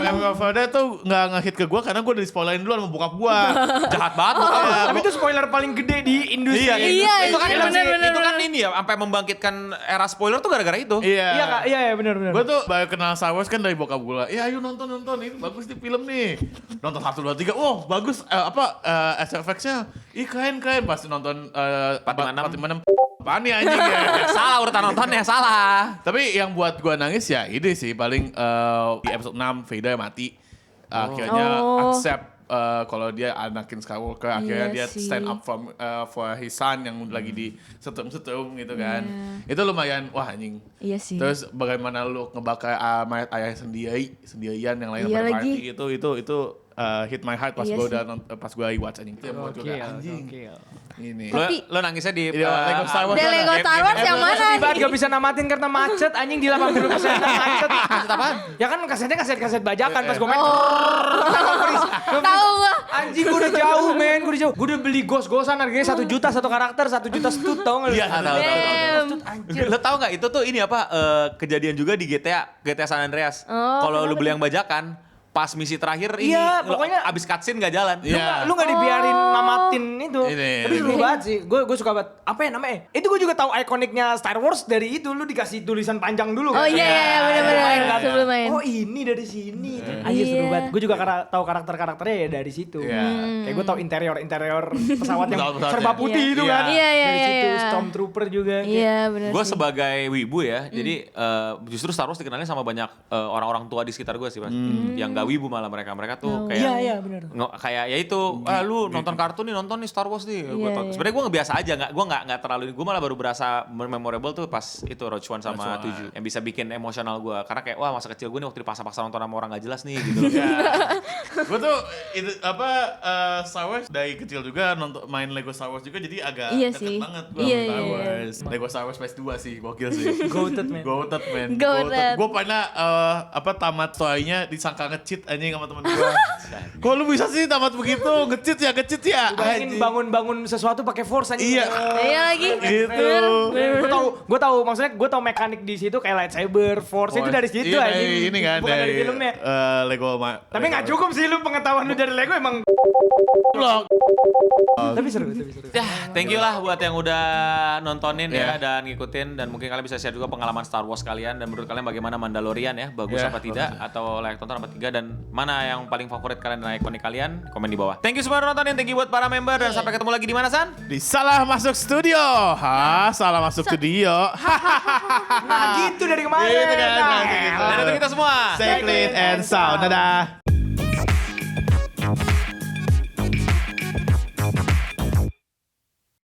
Speaker 1: I'm your father tuh enggak nge-hit ke gua karena gua udah di-spoilerin dulu sama bokap gua.
Speaker 2: Jahat banget lo.
Speaker 4: Tapi itu spoiler paling gede di industri.
Speaker 3: Iya,
Speaker 2: itu kan
Speaker 3: bener.
Speaker 2: itu kan ini ya, sampai membangkitkan era spoiler tuh gara-gara itu.
Speaker 1: Iya.
Speaker 4: Iya Kak, iya benar.
Speaker 1: Gue tuh baru kenal Star Wars kan dari bokap gue. Ya ayo nonton ini bagus nih film nih. Nonton 1, 2, 3. Oh bagus. SFX-nya. Ih keren. Pasti nonton 46. Apaan nih anjing ya?
Speaker 2: Salah urutan nontonnya, salah.
Speaker 1: Tapi yang buat gue nangis ya ide sih. Paling di episode 6 Vader mati. Akhirnya
Speaker 3: Oh.
Speaker 1: accept kalau dia Anakin Skywalker. Akhirnya dia
Speaker 3: Iya sih.
Speaker 1: stand up for his son yang lagi di setrum gitu kan. Itu lumayan wah anjing.
Speaker 3: Iya sih.
Speaker 1: Terus bagaimana lu ngebakar mayat ayah sendirian yang lain
Speaker 3: Iya
Speaker 1: pada
Speaker 3: lagi.
Speaker 1: party itu hit my heart pas
Speaker 3: Iya
Speaker 1: gue
Speaker 3: sih.
Speaker 1: udah pas gue watch anjing. Itu yang buat gue kayak anjing. Ini.
Speaker 2: Lo nangisnya di
Speaker 1: Lego Star Wars.
Speaker 3: The Lego Star Wars yang mana
Speaker 4: Sedih banget
Speaker 3: nih?
Speaker 4: gak bisa namatin karena macet anjing di 80% macet. Macet apaan? Ya kan kaset bajakan pas gue main.
Speaker 3: Tahu gua.
Speaker 4: Anjing gue udah jauh men, gue udah beli gos-gosan harganya 1 juta satu karakter, 1 juta stut tau gak lu?
Speaker 1: Iya, tahu.
Speaker 3: Damn.
Speaker 2: Lo tau gak itu tuh ini apa kejadian juga di GTA San Andreas.
Speaker 3: Oh,
Speaker 2: Kalau lu
Speaker 3: kenapa
Speaker 2: beli yang bajakan, pas misi terakhir ini
Speaker 4: Iya,
Speaker 2: lo
Speaker 4: pokoknya-
Speaker 2: abis cutscene gak jalan.
Speaker 1: Iya.
Speaker 4: Lu gak dibiarin namatin itu.
Speaker 1: Ini.
Speaker 4: Tapi seru banget sih. Gue suka banget. Apa ya namanya? Itu gue juga tahu ikoniknya Star Wars dari itu. Lu dikasih tulisan panjang dulu
Speaker 3: Oh
Speaker 4: kan?
Speaker 3: iya, bener-bener. Sebelum main.
Speaker 4: Oh ini dari sini. Anjir seru
Speaker 3: Iya.
Speaker 4: banget. Gue juga tahu karakter-karakternya ya dari situ.
Speaker 1: Iya.
Speaker 4: Kayak gue tahu interior pesawat yang
Speaker 1: Pesawat-pesawatnya.
Speaker 4: serba putih
Speaker 1: Iya.
Speaker 4: itu kan.
Speaker 3: Iya, iya,
Speaker 4: Dari
Speaker 3: iya,
Speaker 4: situ
Speaker 3: iya.
Speaker 4: Stormtrooper juga.
Speaker 3: Iya bener
Speaker 2: Gue
Speaker 3: sih.
Speaker 2: sebagai wibu ya, jadi justru Star Wars dikenalnya sama banyak orang-orang tua di sekitar gue sih, Mas. Yang gak wibu malah mereka tuh kayak
Speaker 4: Iya benar.
Speaker 2: kayak ya itu lu nonton kartun nih, nonton nih Star Wars nih.
Speaker 3: Iya.
Speaker 2: Sebenarnya gue biasa aja, gue nggak terlalu, gue malah baru berasa memorable tuh pas itu Rogue One sama
Speaker 1: Rogue One.
Speaker 2: 7 yang bisa bikin emosional gue, karena kayak wah masa kecil gue nih waktu dipaksa-paksa nonton sama orang gak jelas nih gitu.
Speaker 1: Gue tuh itu Star Wars dari kecil juga nonton main Lego Star Wars juga jadi agak
Speaker 3: Iya
Speaker 1: deket
Speaker 3: sih.
Speaker 1: banget gue
Speaker 3: Iya,
Speaker 1: sama Star
Speaker 3: iya, iya.
Speaker 1: Wars. Lego Star Wars PS2 sih, gokil sih.
Speaker 4: Goated man.
Speaker 1: Goated man.
Speaker 3: Goated.
Speaker 1: Gue pernah tamat story-nya disangka kecil nge-cheat anjing sama temen gua. Kok lu bisa sih tamat begitu? Nge-cheat ya?
Speaker 4: Bayangin bangun sesuatu pakai force aja.
Speaker 1: Iya.
Speaker 3: Iya lagi.
Speaker 1: Gitu.
Speaker 4: Gue tahu maksudnya gue tahu mekanik di situ kayak lightsaber, force itu dari situ
Speaker 1: Iya,
Speaker 4: aja.
Speaker 1: ini kan
Speaker 4: Bukan dari filmnya.
Speaker 1: Lego
Speaker 4: Tapi nggak cukup sih lu pengetahuan lu dari Lego emang.
Speaker 1: Blok.
Speaker 4: Tapi seru.
Speaker 2: Ya, thank you lah buat yang udah nontonin ya dan ngikutin, dan mungkin kalian bisa share juga pengalaman Star Wars kalian dan menurut kalian bagaimana Mandalorian ya, bagus apa tidak atau layak tonton apa tidak, dan mana yang paling favorit kalian dan ikonik kalian, komen di bawah. Thank you semua udah nontonin, thank you buat para member, dan sampai ketemu lagi di mana, San?
Speaker 1: Di Salah Masuk Studio. Salah masuk studio.
Speaker 4: Nah gitu dari kemarin.
Speaker 1: Gitu kan,
Speaker 4: Nah,
Speaker 1: gitu.
Speaker 2: Dan itu kita semua.
Speaker 1: Stay clean and sound. Dadah.